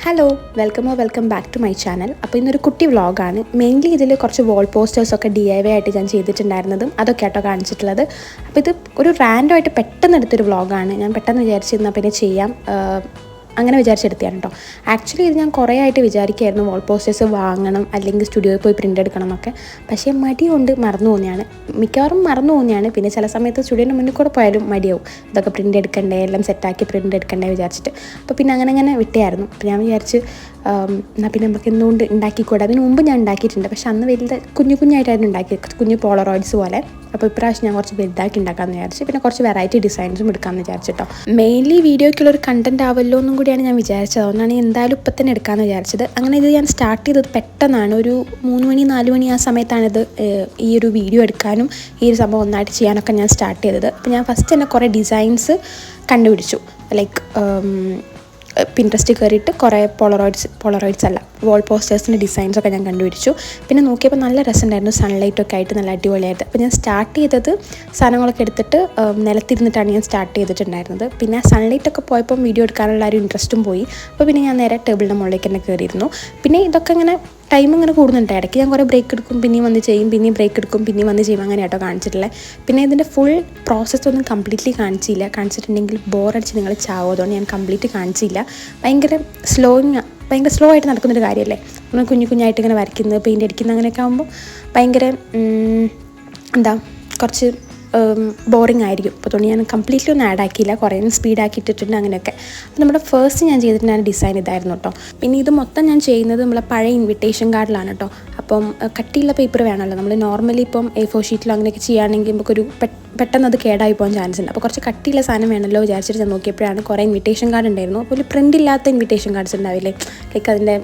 Hello welcome back to my channel. അപ്പോൾ ഇന്നൊരു കുട്ടി വ്ളോഗാണ്. മെയിൻലി ഇതിൽ കുറച്ച് വാൾ പോസ്റ്റേഴ്സൊക്കെ DIY ആയിട്ട് ഞാൻ ചെയ്തിട്ടുണ്ടായിരുന്നതും അതൊക്കെ ആട്ടോ കാണിച്ചിട്ടുള്ളത്. അപ്പോൾ ഇത് ഒരു റാൻഡം ആയിട്ട് പെട്ടെന്ന് എടുത്തൊരു വ്ളോഗാണ്. ഞാൻ പെട്ടെന്ന് വിചാരിച്ചിരുന്നാൽ പിന്നെ ചെയ്യാം, അങ്ങനെ വിചാരിച്ചെടുത്തിയാണ് കേട്ടോ. ആക്ച്വലി ഇത് ഞാൻ കുറേ ആയിട്ട് വിചാരിക്കുമായിരുന്നു വാൾ പോസ്റ്റേഴ്സ് വാങ്ങണം അല്ലെങ്കിൽ സ്റ്റുഡിയോയിൽ പോയി പ്രിൻ്റ് എടുക്കണം എന്നൊക്കെ. പക്ഷേ മടി കൊണ്ട് മറന്നു പോകുന്നതാണ്, മിക്കവാറും മറന്നു പോകുന്നതാണ്. പിന്നെ ചില സമയത്ത് സ്റ്റുഡിയോൻ്റെ മുന്നിൽ കൂടെ പോയാലും മടിയാവും, ഇതൊക്കെ പ്രിൻ്റ് എടുക്കണ്ടേ, എല്ലാം സെറ്റാക്കി പ്രിൻ്റ് എടുക്കണ്ടേ വിചാരിച്ചിട്ട്. അപ്പോൾ പിന്നെ അങ്ങനെ വിട്ടായിരുന്നു. അപ്പോൾ ഞാൻ വിചാരിച്ച് എന്നാൽ പിന്നെ നമുക്ക് എന്തുകൊണ്ട് ഉണ്ടാക്കിക്കൂടെ. അതിന് മുമ്പ് ഞാൻ ഉണ്ടാക്കിയിട്ടുണ്ട്, പക്ഷെ അന്ന് വലുത് കുഞ്ഞായിട്ടായിരുന്നു ഉണ്ടാക്കിയത്, കുഞ്ഞു പോളറോയിഡ്സ് പോലെ. അപ്പോൾ ഇപ്രാവശ്യം ഞാൻ കുറച്ച് വലുതാക്കി ഉണ്ടാക്കാമെന്ന് വിചാരിച്ചു. പിന്നെ കുറച്ച് വെറൈറ്റി ഡിസൈൻസും എടുക്കാമെന്ന് വിചാരിച്ചിട്ടോ. മെയിൻലി വീഡിയോയ്ക്കുള്ളൊരു കണ്ടൻറ് ആവല്ലോ എന്നും കൂടിയാണ് ഞാൻ വിചാരിച്ചത്. അതുകൊണ്ടാണ് എന്തായാലും ഇപ്പം തന്നെ എടുക്കാമെന്ന് വിചാരിച്ചത്. അങ്ങനെ ഇത് ഞാൻ സ്റ്റാർട്ട് ചെയ്തത് പെട്ടെന്നാണ്. ഒരു 3 മണി 4 മണി ആ സമയത്താണിത് ഈ ഒരു വീഡിയോ എടുക്കാനും ഈ ഒരു സംഭവം ഒന്നായിട്ട് ചെയ്യാനൊക്കെ ഞാൻ സ്റ്റാർട്ട് ചെയ്തത്. അപ്പോൾ ഞാൻ ഫസ്റ്റ് തന്നെ കുറേ ഡിസൈൻസ് കണ്ടുപിടിച്ചു. ലൈക്ക് പിൻട്രസ്റ്റിൽ കയറിയിട്ട് കുറേ പോളറോയിഡ്സ് അല്ല, വാൾ പോസ്റ്റേഴ്സിൻ്റെ ഡിസൈൻസൊക്കെ ഞാൻ കണ്ടുപിടിച്ചു. പിന്നെ നോക്കിയപ്പോൾ നല്ല രസമുണ്ടായിരുന്നു, സൺലൈറ്റൊക്കെ ആയിട്ട് നല്ല അടിപൊളിയായിട്ട്. അപ്പോൾ ഞാൻ സ്റ്റാർട്ട് ചെയ്തത് സാധനങ്ങളൊക്കെ എടുത്തിട്ട് നിലത്തിരുന്നിട്ടാണ് ഞാൻ സ്റ്റാർട്ട് ചെയ്തിട്ടുണ്ടായിരുന്നത്. പിന്നെ സൺലൈറ്റൊക്കെ പോയപ്പം വീഡിയോ എടുക്കാനുള്ള ഒരു ഇൻട്രസ്റ്റും പോയി. അപ്പോൾ പിന്നെ ഞാൻ നേരെ ടേബിളിൻ്റെ മുകളിലേക്ക് തന്നെ കയറിയിരുന്നു. പിന്നെ ഇതൊക്കെ ഇങ്ങനെ ടൈം ഇങ്ങനെ കൂടുന്നുണ്ട്. ഇടയ്ക്ക് ഞാൻ കുറേ ബ്രേക്ക് എടുക്കും, പിന്നെയും വന്ന് ചെയ്യും, പിന്നെയും ബ്രേക്ക് എടുക്കും, പിന്നെയും വന്ന് ചെയ്യും, അങ്ങനെ ആട്ടോ കാണിച്ചിട്ടില്ലേ. പിന്നെ ഇതിൻ്റെ ഫുൾ പ്രോസസ്സൊന്നും കംപ്ലീറ്റ്ലി കാണിച്ചില്ല. കാണിച്ചിട്ടുണ്ടെങ്കിൽ ബോറടിച്ച് നിങ്ങൾ ചാവും. അതുകൊണ്ട് ഞാൻ കംപ്ലീറ്റ് കാണിച്ചില്ല. ഭയങ്കര സ്ലോ ആയിട്ട് നടക്കുന്നൊരു കാര്യമല്ലേ. നമ്മൾ കുഞ്ഞായിട്ട് ഇങ്ങനെ വരയ്ക്കുന്നത്, പെയിൻ്റ് അടിക്കുന്നത്, അങ്ങനെയൊക്കെ ആകുമ്പോൾ ഭയങ്കര കുറച്ച് ബോറിംഗ് ആയിരിക്കും. അപ്പോൾ അതുകൊണ്ട് ഞാൻ കംപ്ലീറ്റ്ലി ഒന്നും ആഡ് ആക്കിയില്ല, കുറേ സ്പീഡാക്കി ഇട്ടിട്ടുണ്ട് അങ്ങനെയൊക്കെ. അപ്പോൾ നമ്മുടെ ഫസ്റ്റ് ഞാൻ ചെയ്തിട്ടുണ്ടായിരുന്ന ഡിസൈൻ ഇതായിരുന്നു കേട്ടോ. പിന്നെ ഇത് മൊത്തം ഞാൻ ചെയ്യുന്നത് നമ്മളെ പഴയ ഇൻവിറ്റേഷൻ കാർഡിലാണ് കേട്ടോ. അപ്പം കട്ടിയുള്ള പേപ്പർ വേണമല്ലോ. നമ്മൾ നോർമലി ഇപ്പം A4 ഷീറ്റിലോ അങ്ങനെയൊക്കെ ചെയ്യുകയാണെങ്കിൽ നമുക്കൊരു പെട്ടെന്ന് അത് കേടായി പോകാൻ ചാൻസ് ഉണ്ട്. അപ്പോൾ കുറച്ച് കട്ടിയുള്ള സാധനം വേണമല്ലോ വിചാരിച്ചിട്ട് ഞാൻ നോക്കിയപ്പോഴാണ് കുറേ ഇൻവിറ്റേഷൻ കാർഡ് ഉണ്ടായിരുന്നു. അപ്പോൾ ഒരു പ്രിൻ്റ് ഇല്ലാത്ത ഇൻവിറ്റേഷൻ കാർഡ്സ് ഉണ്ടാവില്ലേ, ലൈക്ക് അതിൻ്റെ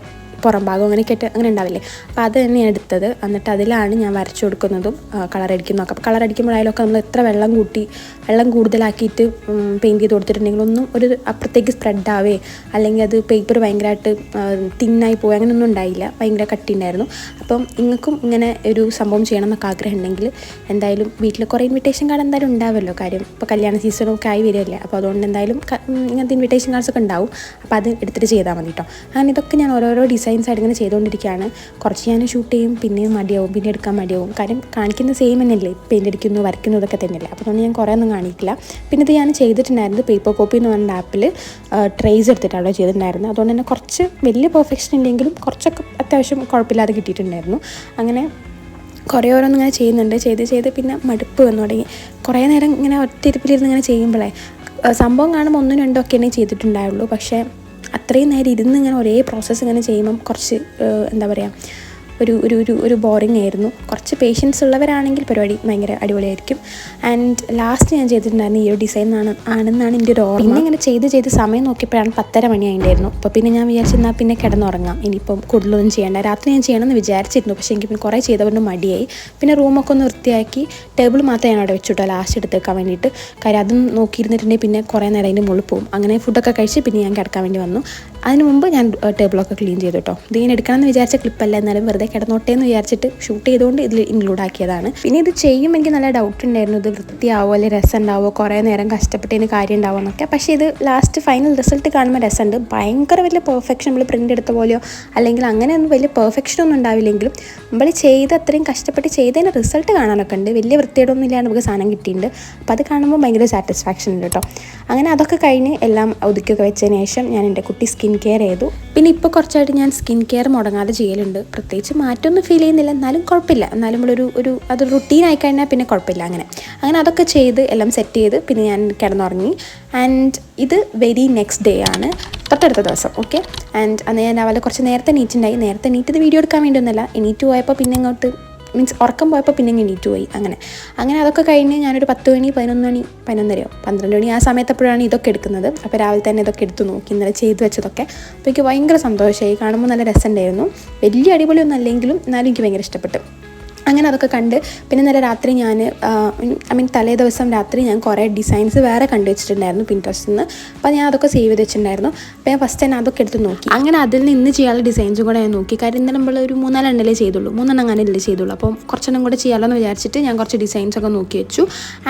പുറം ഭാഗം അങ്ങനെ ഉണ്ടാവില്ലേ. അപ്പോൾ അത് തന്നെയാണ് എടുത്തത്. എന്നിട്ട് അതിലാണ് ഞാൻ വരച്ചു കൊടുക്കുന്നതും കളർ അടിക്കുന്നതൊക്കെ. അപ്പോൾ കളർ അടിക്കുമ്പോഴായാലൊക്കെ നമ്മൾ എത്ര വെള്ളം കൂടുതലാക്കിയിട്ട് പെയിൻറ്റ് ചെയ്ത് കൊടുത്തിട്ടുണ്ടെങ്കിൽ ഒന്നും ഒരു അപ്പുറത്തേക്ക് സ്പ്രെഡാവേ അല്ലെങ്കിൽ അത് പേപ്പർ ഭയങ്കരമായിട്ട് തിന്നായി പോയി അങ്ങനെയൊന്നും ഉണ്ടായില്ല, ഭയങ്കര കട്ടി ഉണ്ടായിരുന്നു. അപ്പം നിങ്ങൾക്കും ഇങ്ങനെ ഒരു സംഭവം ചെയ്യണം എന്നൊക്കെ ആഗ്രഹം ഉണ്ടെങ്കിൽ എന്തായാലും വീട്ടിൽ കുറേ ഇൻവിറ്റേഷൻ കാർഡ് എന്തായാലും ഉണ്ടാവുമല്ലോ. കാര്യം ഇപ്പോൾ കല്യാണ സീസണൊക്കെ ആയി വരികയല്ലേ. അപ്പോൾ അതുകൊണ്ട് എന്തായാലും ഇങ്ങനത്തെ ഇൻവിറ്റേഷൻ കാർഡ്സൊക്കെ ഉണ്ടാവും. അപ്പോൾ അത് എടുത്തിട്ട് ചെയ്താൽ മതി കേട്ടോ. അങ്ങനെ ഇതൊക്കെ ഞാൻ ഓരോരോ ഡിസൈൻസ് ആയിട്ട് ഇങ്ങനെ ചെയ്തുകൊണ്ടിരിക്കുകയാണ്. കുറച്ച് ഞാൻ ഷൂട്ട് ചെയ്യും, പിന്നെയും മടിയാവും, പിന്നെ എടുക്കാൻ മടിയാവും. കാര്യം കാണിക്കുന്ന സെയിം തന്നെയല്ലേ, പെയിൻ്റ് അടിക്കുന്നു വരയ്ക്കുന്നതൊക്കെ തന്നെയല്ലേ. അപ്പോൾ അതുകൊണ്ട് ഞാൻ കുറേ ഒന്നും കാണിക്കില്ല. പിന്നെ ഇത് ഞാൻ ചെയ്തിട്ടുണ്ടായിരുന്നത് പേപ്പർ കോപ്പി എന്ന് പറഞ്ഞ ആപ്പിൽ ട്രേസ് എടുത്തിട്ടാണോ ചെയ്തിട്ടുണ്ടായിരുന്നത്. അതുകൊണ്ട് തന്നെ കുറച്ച് വലിയ പെർഫെക്ഷൻ ഉണ്ടെങ്കിലും കുറച്ചൊക്കെ അത്യാവശ്യം കുഴപ്പമില്ലാതെ കിട്ടിയിട്ടുണ്ടായിരുന്നു. അങ്ങനെ കുറേ ഓരോന്നിങ്ങനെ ചെയ്യുന്നുണ്ട്. ചെയ്ത് പിന്നെ മടുപ്പ് വന്നു തുടങ്ങി. കുറേ നേരം ഇങ്ങനെ ഒറ്റയിരിപ്പിലിരുന്ന് ഇങ്ങനെ ചെയ്യുമ്പോഴേ സംഭവം കാണുമ്പോൾ 1 2 ഒക്കെയാണ് ചെയ്തിട്ടുണ്ടായുള്ളൂ. പക്ഷേ അത്രയും നേരം ഇരുന്ന് ഇങ്ങനെ ഒരേ പ്രോസസ്സ് ഇങ്ങനെ ചെയ്യുമ്പം കുറച്ച് ഒരു ബോറിംഗ് ആയിരുന്നു. കുറച്ച് പേഷ്യൻസ് ഉള്ളവരാണെങ്കിൽ പരിപാടി ഭയങ്കര അടിപൊളിയായിരിക്കും. ആൻഡ് ലാസ്റ്റ് ഞാൻ ചെയ്തിട്ടുണ്ടായിരുന്നു ഈ ഒരു ഡിസൈൻ ആണെന്നാണ് എൻ്റെ ഒരു ഓർമ്മ. പിന്നെ ഇങ്ങനെ ചെയ്ത് സമയം നോക്കിയപ്പോഴാണ് 10:30 മണിയായിട്ടുണ്ടായിരുന്നു. അപ്പോൾ പിന്നെ ഞാൻ വിചാരിച്ചെന്നാൽ പിന്നെ കിടന്നുറങ്ങാം, ഇനിയിപ്പം കൂടുതലൊന്നും ചെയ്യേണ്ട. രാത്രി ഞാൻ ചെയ്യണമെന്ന് വിചാരിച്ചിരുന്നു, പക്ഷേ എനിക്ക് പിന്നെ കുറേ ചെയ്തതുകൊണ്ട് മടിയായി. പിന്നെ റൂമൊക്കെ ഒന്ന് വൃത്തിയാക്കി ടേബിൾ മാത്രമേ ഞാൻ അവിടെ വെച്ചിട്ടോ ലാസ്റ്റ് എടുത്ത് വെക്കാൻ വേണ്ടിയിട്ട്. കാര്യം അതും നോക്കിയിരുന്നിട്ടുണ്ടെങ്കിൽ പിന്നെ കുറേ നേരം അതിൻ്റെ മുകളിൽ പോകും. അങ്ങനെ ഫുഡൊക്കെ കഴിച്ച് പിന്നെ ഞാൻ കിടക്കാൻ വേണ്ടി വന്നു. അതിന് മുമ്പ് ഞാൻ ടേബിളൊക്കെ ക്ലീൻ ചെയ്തു കേട്ടോ. ഇത് ഞാൻ എടുക്കണമെന്ന് വിചാരിച്ച ക്ലിപ്പല്ല, എന്നാലും വെറുതെ കിടന്നോട്ടേ എന്ന് വിചാരിച്ചിട്ട് ഷൂട്ട് ചെയ്തുകൊണ്ട് ഇതിൽ ഇൻക്ലൂഡ് ആക്കിയതാണ്. പിന്നെ ഇത് ചെയ്യുമ്പോൾ എനിക്ക് നല്ല ഡൗട്ട് ഉണ്ടായിരുന്നു, ഇത് വൃത്തിയാവോ അല്ലെങ്കിൽ രസം ഉണ്ടാവുമോ, കുറേ നേരം കഷ്ടപ്പെട്ടതിന് കാര്യം ഉണ്ടാവുമോ എന്നൊക്കെ. പക്ഷേ ഇത് ലാസ്റ്റ് ഫൈനൽ റിസൾട്ട് കാണുമ്പോൾ രസമുണ്ട്. ഭയങ്കര വലിയ പെർഫെക്ഷൻ നമ്മൾ പ്രിൻ്റ് എടുത്ത പോലെയോ അല്ലെങ്കിൽ അങ്ങനെയൊന്നും വലിയ പെർഫെക്ഷനൊന്നും ഉണ്ടാവില്ലെങ്കിലും നമ്മൾ അത്രയും കഷ്ടപ്പെട്ട് ചെയ്തതിന് റിസൾട്ട് കാണാനൊക്കെ ഉണ്ട്. വലിയ വൃത്തിയോടൊന്നും ഇല്ലാണ്ട് നമുക്ക് സാധനം കിട്ടിയിട്ടുണ്ട്. അപ്പോൾ അത് കാണുമ്പോൾ ഭയങ്കര സാറ്റിസ്ഫാക്ഷൻ ഉണ്ട് കേട്ടോ. അങ്ങനെ അതൊക്കെ കഴിഞ്ഞ് എല്ലാം ഒതുക്കിയൊക്കെ വെച്ചതിന് ശേഷം ഞാൻ എൻ്റെ കുട്ടി സ്കിൻ കെയർ ചെയ്തു. പിന്നെ ഇപ്പോൾ കുറച്ചായിട്ട് ഞാൻ സ്കിൻ കെയർ മുടങ്ങാതെ ചെയ്യലുണ്ട്. പ്രത്യേകിച്ച് മാറ്റമൊന്നും ഫീൽ ചെയ്യുന്നില്ല, എന്നാലും കുഴപ്പമില്ല. എന്നാലും നമ്മളൊരു അത് റുട്ടീൻ ആയിക്കഴിഞ്ഞാൽ പിന്നെ കുഴപ്പമില്ല. അങ്ങനെ അതൊക്കെ ചെയ്ത് എല്ലാം സെറ്റ് ചെയ്ത് പിന്നെ ഞാൻ കിടന്നുറങ്ങി. ആൻഡ് ഇത് വെരി നെക്സ്റ്റ് ഡേ ആണ്, തൊട്ടടുത്ത ദിവസം. ഓക്കെ. ആൻഡ് അന്ന് ഞാൻ രാവിലെ കുറച്ച് നേരത്തെ നീറ്റ് ഇത് വീഡിയോ എടുക്കാൻ വേണ്ടിയൊന്നുമല്ല, എണീറ്റ് പോയപ്പോൾ പിന്നെ ഇങ്ങോട്ട് ഉറക്കം പോയപ്പോൾ പിന്നെ എണീറ്റ് പോയി. അങ്ങനെ അതൊക്കെ കഴിഞ്ഞ് ഞാനൊരു 10 മണി 11 മണി 11:30 12 മണി ആ സമയത്തപ്പോഴാണ് ഇതൊക്കെ എടുക്കുന്നത്. അപ്പോൾ രാവിലെ തന്നെ ഇതൊക്കെ എടുത്ത് നോക്കി, ഇന്നലെ ചെയ്ത് വെച്ചതൊക്കെ. അപ്പോൾ എനിക്ക് ഭയങ്കര സന്തോഷമായി, കാണുമ്പോൾ നല്ല രസമുണ്ടായിരുന്നു. വലിയ അടിപൊളിയൊന്നും അല്ലെങ്കിലും എന്നാലും എനിക്ക് ഭയങ്കര ഇഷ്ടപ്പെട്ടു. അങ്ങനെ അതൊക്കെ കണ്ട് പിന്നെ ഇന്നലെ രാത്രി ഞാൻ തലേ ദിവസം രാത്രി ഞാൻ കുറേ ഡിസൈൻസ് വേറെ കണ്ടു വെച്ചിട്ടുണ്ടായിരുന്നു പിൻട്രസ്റ്റിൽ നിന്ന്. അപ്പോൾ ഞാൻ അതൊക്കെ സേവ് ചെയ്ത് വെച്ചിട്ടുണ്ടായിരുന്നു. അപ്പോൾ ഞാൻ ഫസ്റ്റ് തന്നെ അതൊക്കെ എടുത്ത് നോക്കി. അങ്ങനെ അതിൽ നിന്ന് ഇന്ന് ചെയ്യാനുള്ള ഡിസൈൻസും കൂടെ ഞാൻ നോക്കി. കാര്യം ഇന്ന് നമ്മൾ ഒരു 3-4 എണ്ണല്ലേ ചെയ്തുള്ളൂ, 3 അങ്ങനെ അല്ലേ ചെയ്തുള്ളൂ. അപ്പോൾ കുറച്ചെണ്ണം കൂടെ ചെയ്യാമല്ലോ എന്ന് വിചാരിച്ചിട്ട് ഞാൻ കുറച്ച് ഡിസൈൻസൊക്കെ നോക്കി വെച്ചു.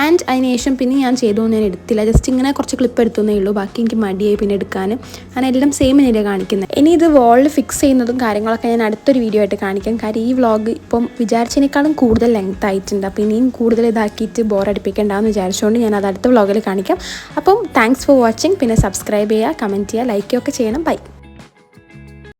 ആൻഡ് അതിന് ശേഷം പിന്നെ ഞാൻ ചെയ്തോന്ന് ഞാൻ എടുത്തില്ല, ജസ്റ്റ് ഇങ്ങനെ കുറച്ച് ക്ലിപ്പ് എടുത്തേ ഉള്ളൂ. ബാക്കി എനിക്ക് മടിയായി പിന്നെ എടുക്കാൻ. ഞാൻ എല്ലാം സെയിം തന്നെയാണ് കാണിക്കുന്നത്. ഇനി ഇത് വാളിൽ ഫിക്സ് ചെയ്യുന്നതും കാര്യങ്ങളൊക്കെ ഞാൻ അടുത്തൊരു വീഡിയോ ആയിട്ട് കാണിക്കാം. കാര്യം ഈ വ്ളോഗ് ഇപ്പം വിചാരിച്ചതിനേക്കാളും കൂടുതൽ ലെങ്ത് ആയിട്ടുണ്ട്. അപ്പോൾ ഇനിയും കൂടുതൽ ഇതാക്കിയിട്ട് ബോറടിപ്പിക്കേണ്ടെന്ന് വിചാരിച്ചുകൊണ്ട് ഞാൻ അത് അടുത്ത വ്ളോഗിൽ കാണിക്കാം. അപ്പം താങ്ക്സ് ഫോർ വാച്ചിങ്. പിന്നെ സബ്സ്ക്രൈബ് ചെയ്യുക, കമൻറ്റ് ചെയ്യുക, ലൈക്ക് ഒക്കെ ചെയ്യണം. ബൈ.